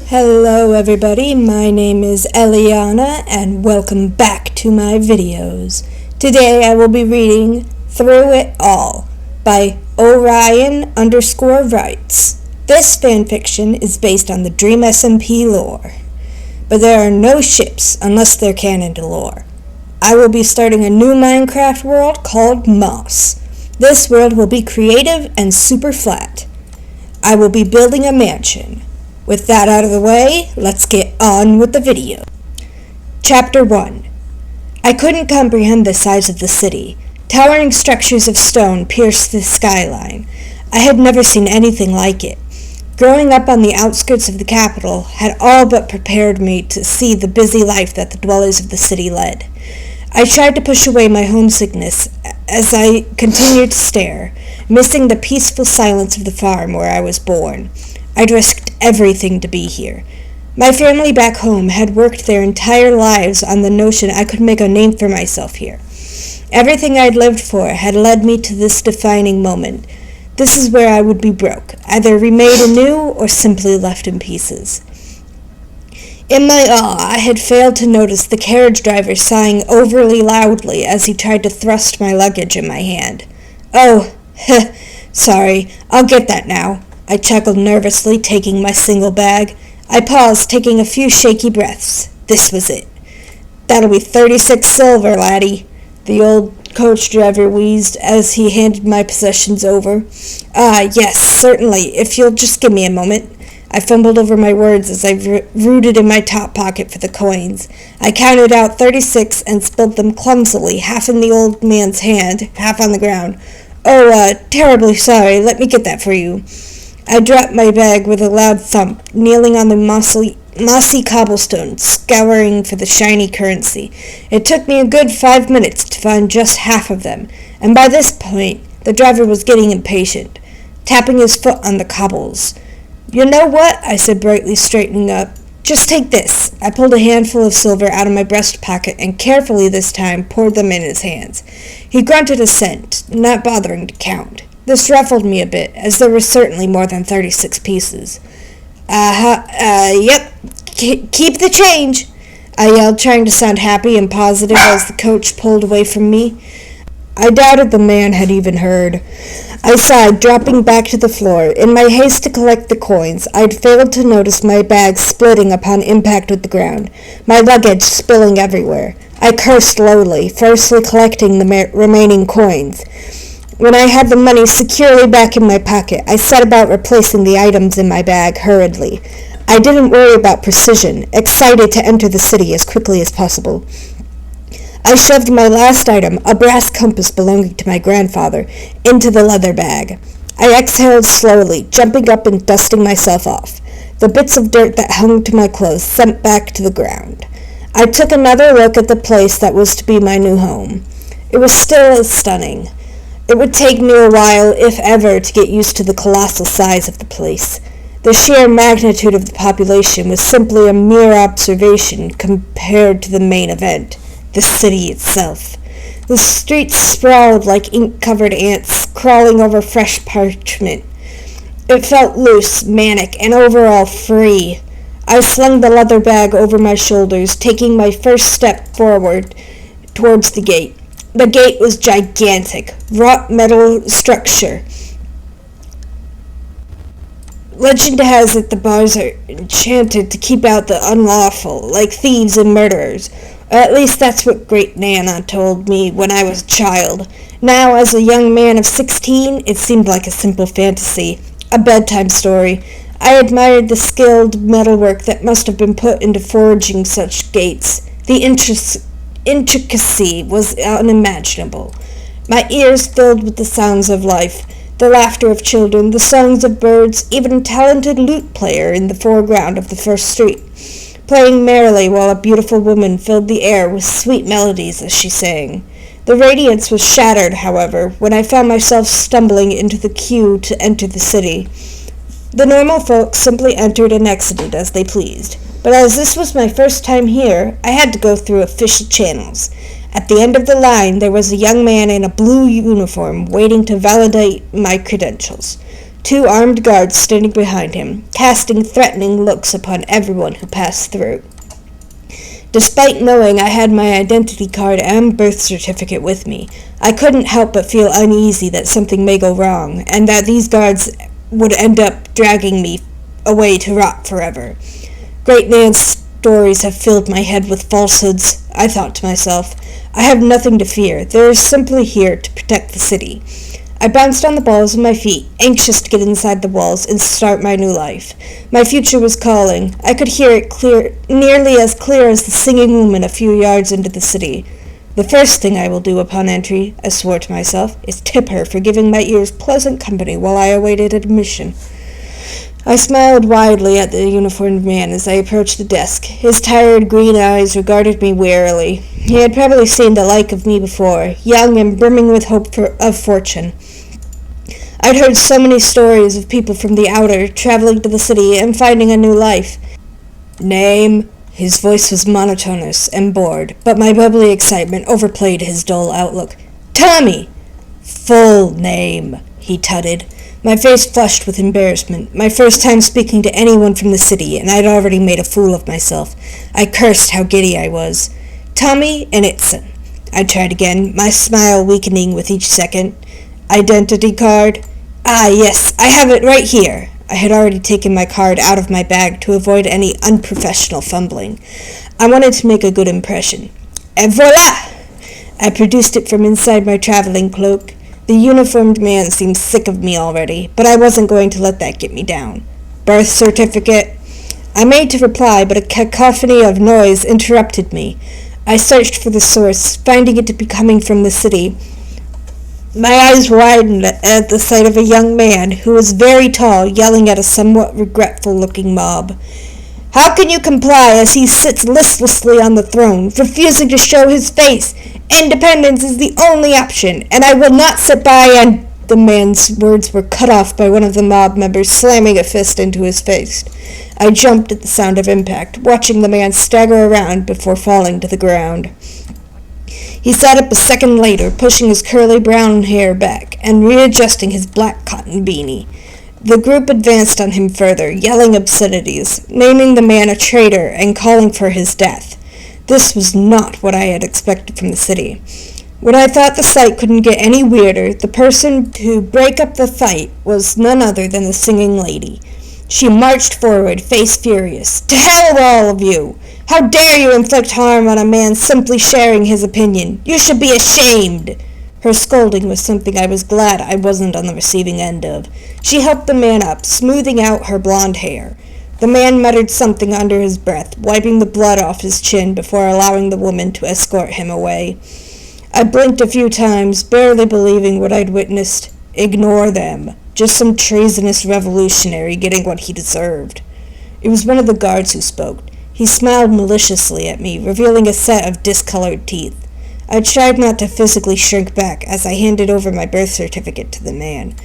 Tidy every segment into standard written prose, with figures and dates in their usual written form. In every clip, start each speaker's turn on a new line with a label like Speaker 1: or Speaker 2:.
Speaker 1: Hello everybody, my name is Eliana and welcome back to my videos. Today I will be reading Through It All by Orion_Writes. This fanfiction is based on the Dream SMP lore, but there are no ships unless they're canon to lore. I will be starting a new Minecraft world called Moss. This world will be creative and super flat. I will be building a mansion. With that out of the way, let's get on with the video. Chapter 1. I couldn't comprehend the size of the city. Towering structures of stone pierced the skyline. I had never seen anything like it. Growing up on the outskirts of the capital had all but prepared me to see the busy life that the dwellers of the city led. I tried to push away my homesickness as I continued to stare, missing the peaceful silence of the farm where I was born. I'd risked everything to be here. My family back home had worked their entire lives on the notion I could make a name for myself here. Everything I'd lived for had led me to this defining moment. This is where I would be broke, either remade anew or simply left in pieces. In my awe, I had failed to notice the carriage driver sighing overly loudly as he tried to thrust my luggage in my hand. Oh, sorry, I'll get that now. I chuckled nervously, taking my single bag. I paused, taking a few shaky breaths. This was it. That'll be 36 silver, laddie, the old coach driver wheezed as he handed my possessions over. Yes, certainly, if you'll just give me a moment. I fumbled over my words as I rooted in my top pocket for the coins. I counted out 36 and spilled them clumsily, half in the old man's hand, half on the ground. Oh, terribly sorry. Let me get that for you. I dropped my bag with a loud thump, kneeling on the mossy cobblestone, scouring for the shiny currency. It took me a good 5 minutes to find just half of them, and by this point, the driver was getting impatient, tapping his foot on the cobbles. You know what? I said brightly, straightening up. Just take this. I pulled a handful of silver out of my breast pocket and carefully this time poured them in his hands. He grunted assent, not bothering to count. This ruffled me a bit, as there were certainly more than 36 pieces. Yep, keep the change, I yelled, trying to sound happy and positive as the coach pulled away from me. I doubted the man had even heard. I sighed, dropping back to the floor. In my haste to collect the coins, I'd failed to notice my bag splitting upon impact with the ground, my luggage spilling everywhere. I cursed lowly, firstly collecting the remaining coins. When I had the money securely back in my pocket, I set about replacing the items in my bag hurriedly. I didn't worry about precision, excited to enter the city as quickly as possible. I shoved my last item, a brass compass belonging to my grandfather, into the leather bag. I exhaled slowly, jumping up and dusting myself off. The bits of dirt that hung to my clothes sent back to the ground. I took another look at the place that was to be my new home. It was still as stunning. It would take me a while, if ever, to get used to the colossal size of the place. The sheer magnitude of the population was simply a mere observation compared to the main event, the city itself. The streets sprawled like ink-covered ants crawling over fresh parchment. It felt loose, manic, and overall free. I slung the leather bag over my shoulders, taking my first step forward towards the gate. The gate was gigantic, wrought metal structure. Legend has it the bars are enchanted to keep out the unlawful, like thieves and murderers. Or at least that's what Great Nana told me when I was a child. Now, as a young man of 16, it seemed like a simple fantasy, a bedtime story. I admired the skilled metalwork that must have been put into forging such gates. The intricacy was unimaginable. My ears filled with the sounds of life, the laughter of children, the songs of birds, even a talented lute player in the foreground of the first street, playing merrily while a beautiful woman filled the air with sweet melodies as she sang. The radiance was shattered, however, when I found myself stumbling into the queue to enter the city. The normal folk simply entered and exited as they pleased. But as this was my first time here, I had to go through official channels. At the end of the line, there was a young man in a blue uniform waiting to validate my credentials. 2 armed guards standing behind him, casting threatening looks upon everyone who passed through. Despite knowing I had my identity card and birth certificate with me, I couldn't help but feel uneasy that something may go wrong, and that these guards would end up dragging me away to rot forever. Great man's stories have filled my head with falsehoods, I thought to myself. I have nothing to fear. They are simply here to protect the city. I bounced on the balls of my feet, anxious to get inside the walls and start my new life. My future was calling. I could hear it nearly as clear as the singing woman a few yards into the city. The first thing I will do upon entry, I swore to myself, is tip her for giving my ears pleasant company while I awaited admission. I smiled widely at the uniformed man as I approached the desk. His tired green eyes regarded me warily. He had probably seen the like of me before, young and brimming with hope of fortune. I'd heard so many stories of people from the outer traveling to the city and finding a new life. Name? His voice was monotonous and bored, but my bubbly excitement overplayed his dull outlook. Tommy! Full name, he tutted. My face flushed with embarrassment. My first time speaking to anyone from the city, and I'd already made a fool of myself. I cursed how giddy I was. Tommy Innitson. I tried again, my smile weakening with each second. Identity card? Ah, yes, I have it right here. I had already taken my card out of my bag to avoid any unprofessional fumbling. I wanted to make a good impression. Et voila! I produced it from inside my traveling cloak. The uniformed man seemed sick of me already, but I wasn't going to let that get me down. Birth certificate? I made to reply, but a cacophony of noise interrupted me. I searched for the source, finding it to be coming from the city. My eyes widened at the sight of a young man who was very tall, yelling at a somewhat regretful-looking mob. How can you comply as he sits listlessly on the throne, refusing to show his face? Independence is the only option, and I will not sit by and... The man's words were cut off by one of the mob members slamming a fist into his face. I jumped at the sound of impact, watching the man stagger around before falling to the ground. He sat up a second later, pushing his curly brown hair back and readjusting his black cotton beanie. The group advanced on him further, yelling obscenities, naming the man a traitor and calling for his death. This was not what I had expected from the city. When I thought the sight couldn't get any weirder, the person to break up the fight was none other than the singing lady. She marched forward, face furious. To hell with all of you! How dare you inflict harm on a man simply sharing his opinion? You should be ashamed! Her scolding was something I was glad I wasn't on the receiving end of. She helped the man up, smoothing out her blonde hair. The man muttered something under his breath, wiping the blood off his chin before allowing the woman to escort him away. I blinked a few times, barely believing what I'd witnessed. Ignore them. Just some treasonous revolutionary getting what he deserved. It was one of the guards who spoke. He smiled maliciously at me, revealing a set of discolored teeth. I tried not to physically shrink back as I handed over my birth certificate to the man.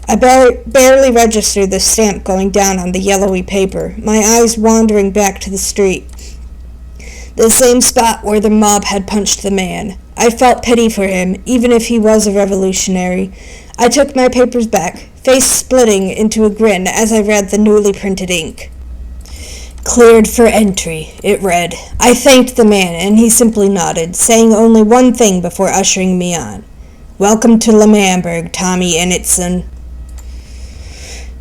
Speaker 1: I barely registered the stamp going down on the yellowy paper, my eyes wandering back to the street. The same spot where the mob had punched the man. I felt pity for him, even if he was a revolutionary. I took my papers back, face splitting into a grin as I read the newly printed ink. Cleared for entry, it read. I thanked the man, and he simply nodded, saying only one thing before ushering me on. Welcome to Lemamberg, Tommy Innitson.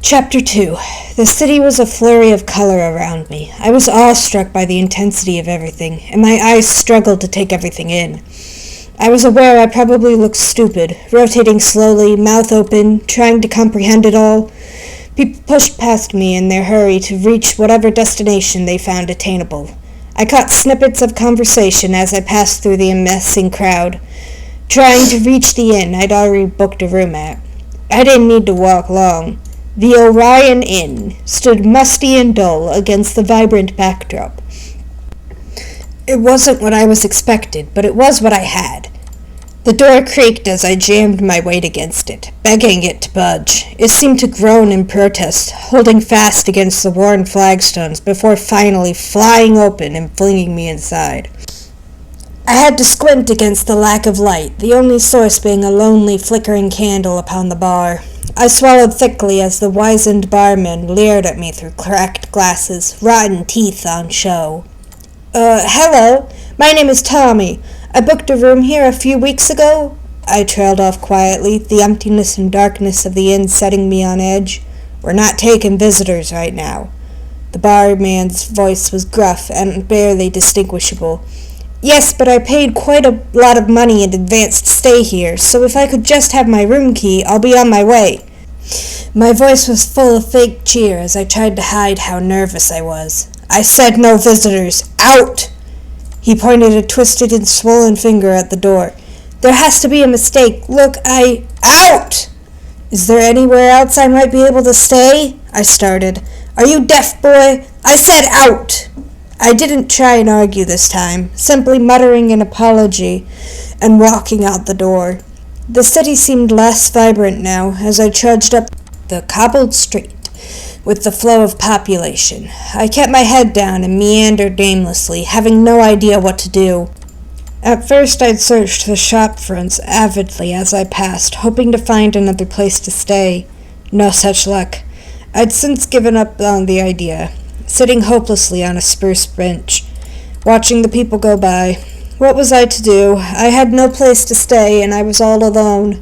Speaker 1: Chapter 2. The city was a flurry of color around me. I was awestruck by the intensity of everything, and my eyes struggled to take everything in. I was aware I probably looked stupid, rotating slowly, mouth open, trying to comprehend it all. People pushed past me in their hurry to reach whatever destination they found attainable. I caught snippets of conversation as I passed through the amassing crowd, trying to reach the inn I'd already booked a room at. I didn't need to walk long. The Orion Inn stood musty and dull against the vibrant backdrop. It wasn't what I was expected, but it was what I had. The door creaked as I jammed my weight against it, begging it to budge. It seemed to groan in protest, holding fast against the worn flagstones before finally flying open and flinging me inside. I had to squint against the lack of light, the only source being a lonely, flickering candle upon the bar. I swallowed thickly as the wizened barman leered at me through cracked glasses, rotten teeth on show. Hello. My name is Tommy. I booked a room here a few weeks ago. I trailed off quietly, the emptiness and darkness of the inn setting me on edge. We're not taking visitors right now. The barman's voice was gruff and barely distinguishable. Yes, but I paid quite a lot of money in advance to stay here, so if I could just have my room key, I'll be on my way. My voice was full of fake cheer as I tried to hide how nervous I was. I said no visitors. Out! He pointed a twisted and swollen finger at the door. There has to be a mistake. Look, Out! Is there anywhere else I might be able to stay? I started. Are you deaf, boy? I said out! I didn't try and argue this time, simply muttering an apology and walking out the door. The city seemed less vibrant now as I trudged up the cobbled street with the flow of population. I kept my head down and meandered aimlessly, having no idea what to do. At first I'd searched the shop fronts avidly as I passed, hoping to find another place to stay. No such luck. I'd since given up on the idea, sitting hopelessly on a spruce bench, watching the people go by. What was I to do? I had no place to stay, and I was all alone.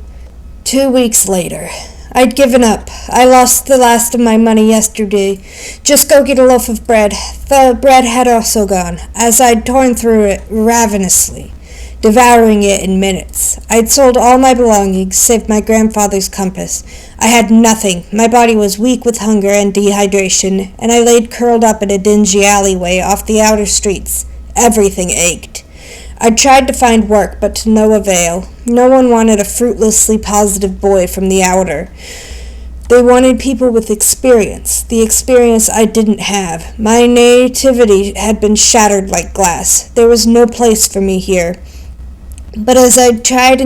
Speaker 1: 2 weeks later. I'd given up. I lost the last of my money yesterday. Just go get a loaf of bread. The bread had also gone, as I'd torn through it ravenously, devouring it in minutes. I'd sold all my belongings, save my grandfather's compass. I had nothing. My body was weak with hunger and dehydration, and I laid curled up in a dingy alleyway off the outer streets. Everything ached. I tried to find work, but to no avail. No one wanted a fruitlessly positive boy from the outer. They wanted people with experience, the experience I didn't have. My nativity had been shattered like glass. There was no place for me here. But as I tried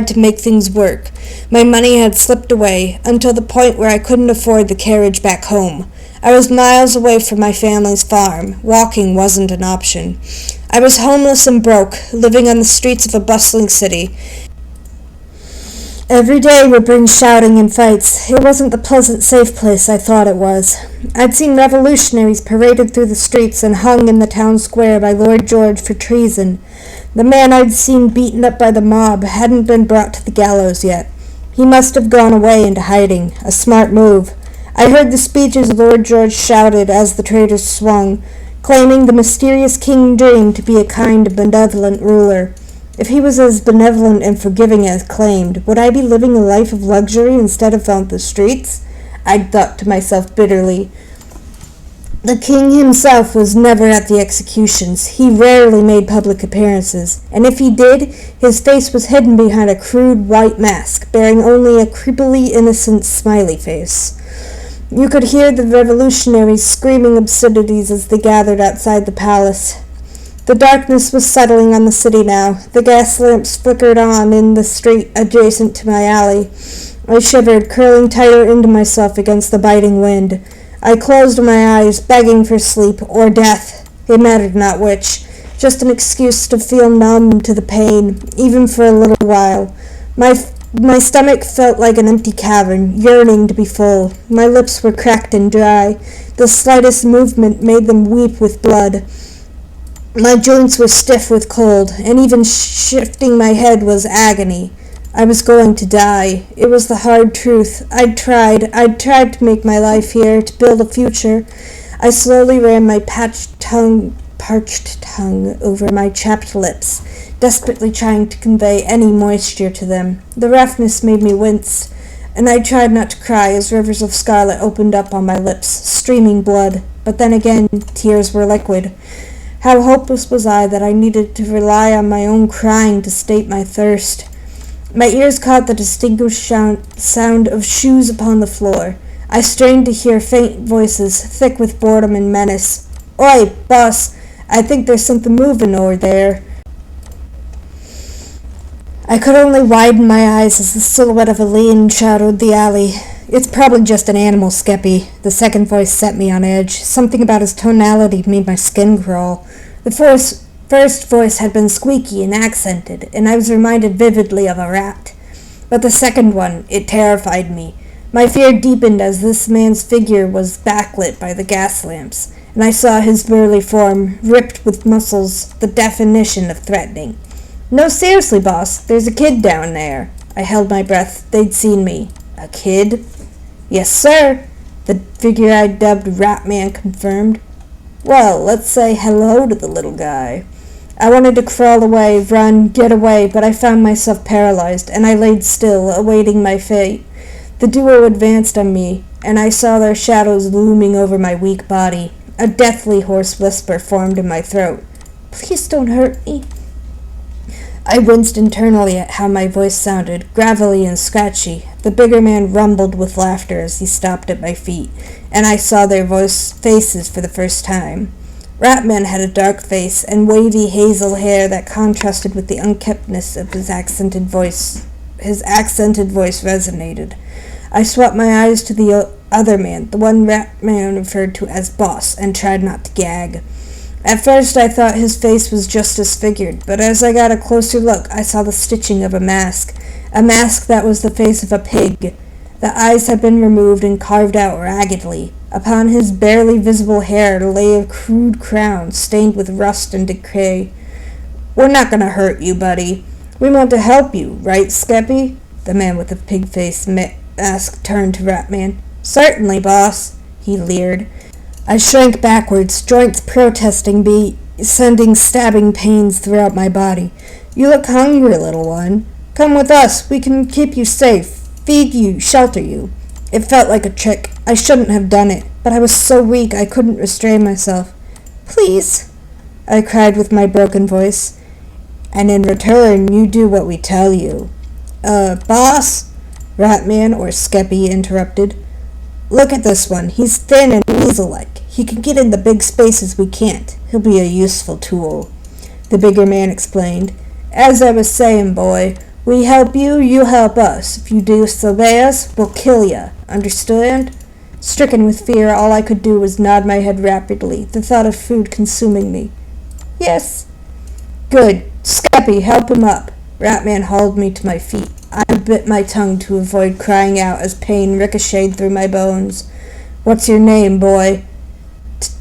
Speaker 1: to make things work, my money had slipped away until the point where I couldn't afford the carriage back home. I was miles away from my family's farm. Walking wasn't an option. I was homeless and broke, living on the streets of a bustling city. Every day would bring shouting and fights. It wasn't the pleasant, safe place I thought it was. I'd seen revolutionaries paraded through the streets and hung in the town square by Lord George for treason. The man I'd seen beaten up by the mob hadn't been brought to the gallows yet. He must have gone away into hiding, a smart move. I heard the speeches Lord George shouted as the traitors swung, claiming the mysterious King dreamed to be a kind and benevolent ruler. If he was as benevolent and forgiving as claimed, would I be living a life of luxury instead of on the streets? I'd thought to myself bitterly. The king himself was never at the executions. He rarely made public appearances, and if he did, his face was hidden behind a crude white mask, bearing only a creepily innocent smiley face. You could hear the revolutionaries screaming obscenities as they gathered outside the palace. The darkness was settling on the city now. The gas lamps flickered on in the street adjacent to my alley. I shivered, curling tighter into myself against the biting wind. I closed my eyes, begging for sleep or death. It mattered not which. Just an excuse to feel numb to the pain, even for a little while. My stomach felt like an empty cavern, yearning to be full. My lips were cracked and dry. The slightest movement made them weep with blood. My joints were stiff with cold, and even shifting my head was agony. I was going to die. It was the hard truth. I'd tried to make my life here, to build a future. I slowly ran my parched tongue over my chapped lips, desperately trying to convey any moisture to them. The roughness made me wince, and I tried not to cry as rivers of scarlet opened up on my lips, streaming blood. But then again, tears were liquid. How hopeless was I that I needed to rely on my own crying to state my thirst. My ears caught the distinguished sound of shoes upon the floor. I strained to hear faint voices, thick with boredom and menace. Oi, boss, I think there's something moving over there. I could only widen my eyes as the silhouette of a lean shadowed the alley. It's probably just an animal, Skeppy. The second voice set me on edge. Something about his tonality made my skin crawl. The first voice had been squeaky and accented, and I was reminded vividly of a rat. But the second one, it terrified me. My fear deepened as this man's figure was backlit by the gas lamps, and I saw his burly form, ripped with muscles, the definition of threatening. "No, seriously, boss, there's a kid down there." I held my breath. They'd seen me. "A kid?" "Yes, sir," the figure I dubbed Rat Man confirmed. "Well, let's say hello to the little guy." I wanted to crawl away, run, get away, but I found myself paralyzed, and I laid still, awaiting my fate. The duo advanced on me, and I saw their shadows looming over my weak body. A deathly hoarse whisper formed in my throat. "Please don't hurt me." I winced internally at how my voice sounded, gravelly and scratchy. The bigger man rumbled with laughter as he stopped at my feet, and I saw their faces for the first time. Ratman had a dark face and wavy hazel hair that contrasted with the unkemptness of his accented voice. His accented voice resonated. I swapped my eyes to the other man, the one Ratman referred to as Boss, and tried not to gag. At first I thought his face was just disfigured, but as I got a closer look, I saw the stitching of a mask that was the face of a pig. The eyes had been removed and carved out raggedly. Upon his barely visible hair lay a crude crown, stained with rust and decay. "We're not gonna hurt you, buddy. We want to help you, right, Skeppy?" The man with the pig face mask turned to Ratman. "Certainly, boss," he leered. I shrank backwards, joints protesting me, sending stabbing pains throughout my body. "You look hungry, little one. Come with us. We can keep you safe, feed you, shelter you." It felt like a trick. I shouldn't have done it, but I was so weak I couldn't restrain myself. "Please," I cried with my broken voice. "And in return, you do what we tell you." Boss?" Ratman or Skeppy interrupted. "Look at this one. He's thin and weasel-like. He can get in the big spaces we can't. He'll be a useful tool," the bigger man explained. "As I was saying, boy, we help you, you help us. If you disobey us, we'll kill ya. Understand?" Stricken with fear, all I could do was nod my head rapidly, the thought of food consuming me. "Yes." "Good. Skeppy, help him up." Ratman hauled me to my feet. I bit my tongue to avoid crying out as pain ricocheted through my bones. "What's your name, boy?"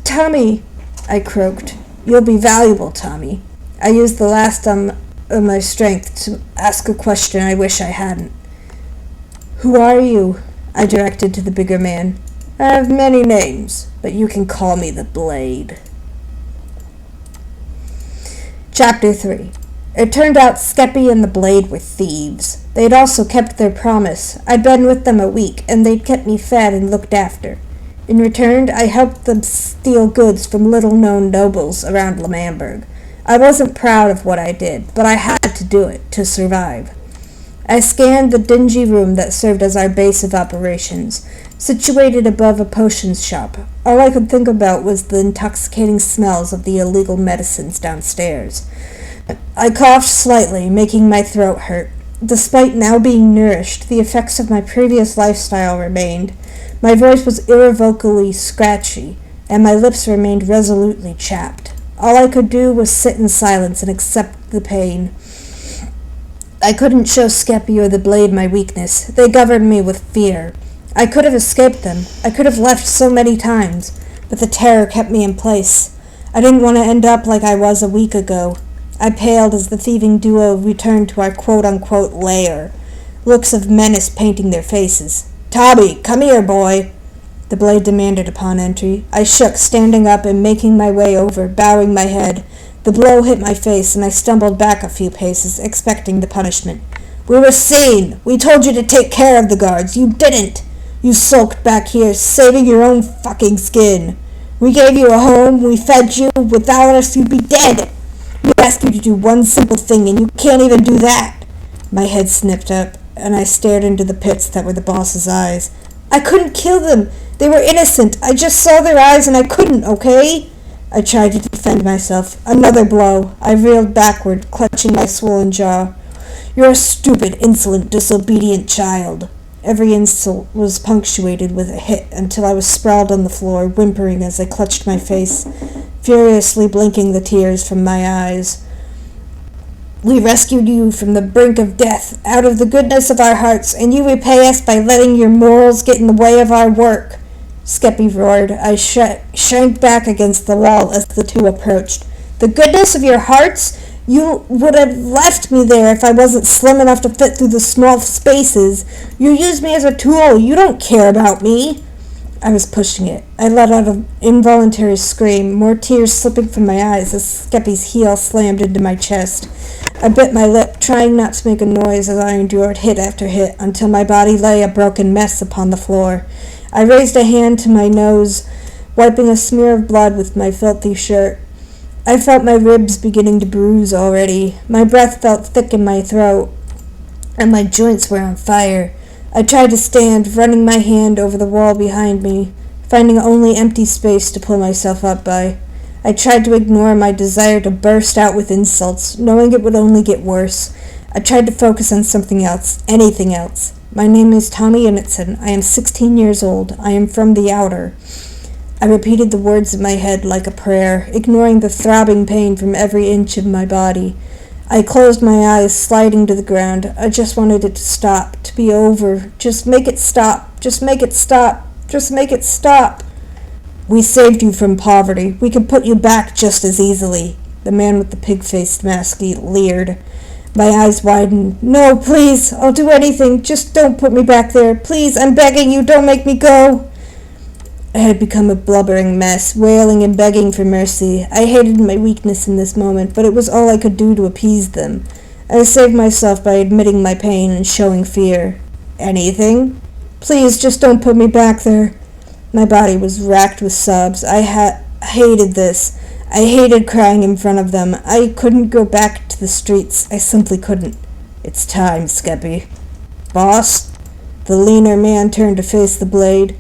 Speaker 1: "Tommy," I croaked. "You'll be valuable, Tommy." I used the last of my strength to ask a question I wish I hadn't. "Who are you?" I directed to the bigger man. "I have many names, but you can call me the Blade." Chapter 3. It turned out Skeppy and the Blade were thieves. They'd also kept their promise. I'd been with them a week, and they'd kept me fed and looked after. In return, I helped them steal goods from little-known nobles around L'Manberg. I wasn't proud of what I did, but I had to do it to survive. I scanned the dingy room that served as our base of operations, situated above a potions shop. All I could think about was the intoxicating smells of the illegal medicines downstairs. I coughed slightly, making my throat hurt. Despite now being nourished, the effects of my previous lifestyle remained. My voice was irrevocably scratchy, and my lips remained resolutely chapped. All I could do was sit in silence and accept the pain. I couldn't show Skeppy or the Blade my weakness. They governed me with fear. I could have escaped them. I could have left so many times, but the terror kept me in place. I didn't want to end up like I was a week ago. I paled as the thieving duo returned to our quote-unquote lair, looks of menace painting their faces. "Tommy, come here, boy," the Blade demanded upon entry. I shook, standing up and making my way over, bowing my head. The blow hit my face, and I stumbled back a few paces, expecting the punishment. "We were seen. We told you to take care of the guards. You didn't. You sulked back here, saving your own fucking skin. We gave you a home. We fed you. Without us, you'd be dead. We asked you to do one simple thing, and you can't even do that." My head snipped up, and I stared into the pits that were the boss's eyes. "I couldn't kill them. They were innocent. I just saw their eyes, and I couldn't, okay?" I tried to defend myself. Another blow. I reeled backward, clutching my swollen jaw. "You're a stupid, insolent, disobedient child." Every insult was punctuated with a hit until I was sprawled on the floor, whimpering as I clutched my face, furiously blinking the tears from my eyes. We rescued you from the brink of death out of the goodness of our hearts, and you repay us by letting your morals get in the way of our work. Skeppy roared. I shrank back against the wall as the two approached. The goodness of your hearts? You would have left me there if I wasn't slim enough to fit through the small spaces. You use me as a tool. You don't care about me. I was pushing it. I let out an involuntary scream, more tears slipping from my eyes as Skeppy's heel slammed into my chest. I bit my lip, trying not to make a noise as I endured hit after hit until my body lay a broken mess upon the floor. I raised a hand to my nose, wiping a smear of blood with my filthy shirt. I felt my ribs beginning to bruise already. My breath felt thick in my throat, and my joints were on fire. I tried to stand, running my hand over the wall behind me, finding only empty space to pull myself up by. I tried to ignore my desire to burst out with insults, knowing it would only get worse. I tried to focus on something else, anything else. My name is Tommy Innitson. I am 16 years old. I am from the outer. I repeated the words in my head like a prayer, ignoring the throbbing pain from every inch of my body. I closed my eyes, sliding to the ground. I just wanted it to stop, to be over. Just make it stop. Just make it stop. Just make it stop. We saved you from poverty. We can put you back just as easily. The man with the pig-faced mask leered. My eyes widened. No, please. I'll do anything. Just don't put me back there. Please, I'm begging you. Don't make me go. I had become a blubbering mess, wailing and begging for mercy. I hated my weakness in this moment, but it was all I could do to appease them. I saved myself by admitting my pain and showing fear. Anything? Please, just don't put me back there. My body was racked with sobs. I hated this. I hated crying in front of them. I couldn't go back to the streets. I simply couldn't. It's time, Skeppy. Boss? The leaner man turned to face the blade.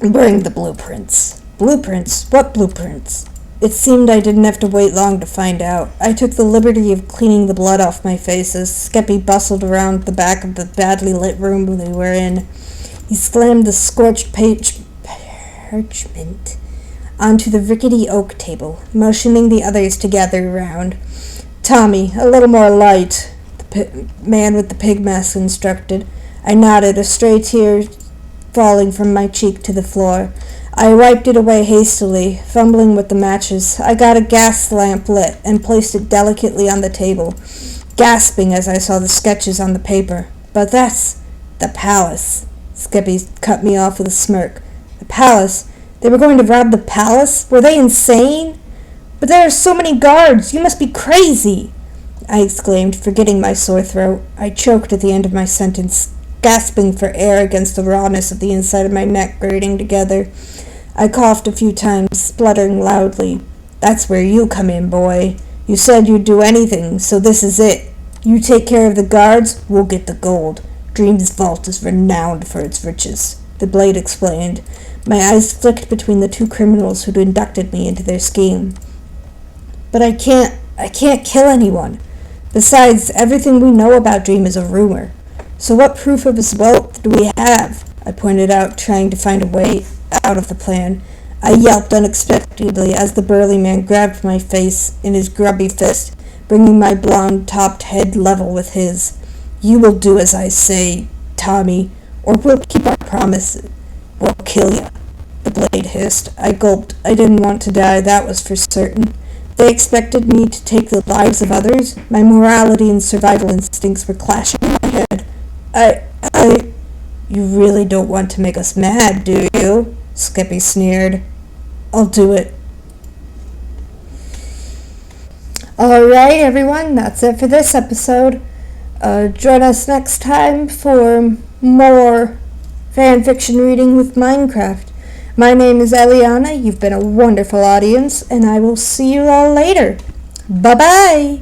Speaker 1: Bring the blueprints. Blueprints? What blueprints? It seemed I didn't have to wait long to find out. I took the liberty of cleaning the blood off my face as Skeppy bustled around the back of the badly lit room we were in. He slammed the scorched parchment onto the rickety oak table, motioning the others to gather around. Tommy, a little more light, the man with the pig mask instructed. I nodded, a stray tear falling from my cheek to the floor. I wiped it away hastily, fumbling with the matches. I got a gas lamp lit and placed it delicately on the table, gasping as I saw the sketches on the paper. But that's the palace. Skeppy cut me off with a smirk. The palace? They were going to rob the palace? Were they insane? But there are so many guards. You must be crazy, I exclaimed, forgetting my sore throat. I choked at the end of my sentence, gasping for air against the rawness of the inside of my neck grating together. I coughed a few times, spluttering loudly. That's where you come in, boy. You said you'd do anything, so this is it. You take care of the guards, we'll get the gold. Dream's vault is renowned for its riches, the blade explained. My eyes flicked between the two criminals who'd inducted me into their scheme. But I can't kill anyone. Besides, everything we know about Dream is a rumor. So what proof of his wealth do we have? I pointed out, trying to find a way out of the plan. I yelped unexpectedly as the burly man grabbed my face in his grubby fist, bringing my blonde-topped head level with his. You will do as I say, Tommy, or we'll keep our promise. We'll kill you, the blade hissed. I gulped. I didn't want to die, that was for certain. They expected me to take the lives of others. My morality and survival instincts were clashing in my head. You really don't want to make us mad, do you? Skeppy sneered. I'll do it. Alright, everyone, that's it for this episode. Join us next time for more fanfiction reading with Minecraft. My name is Eliana. You've been a wonderful audience, and I will see you all later. Bye-bye!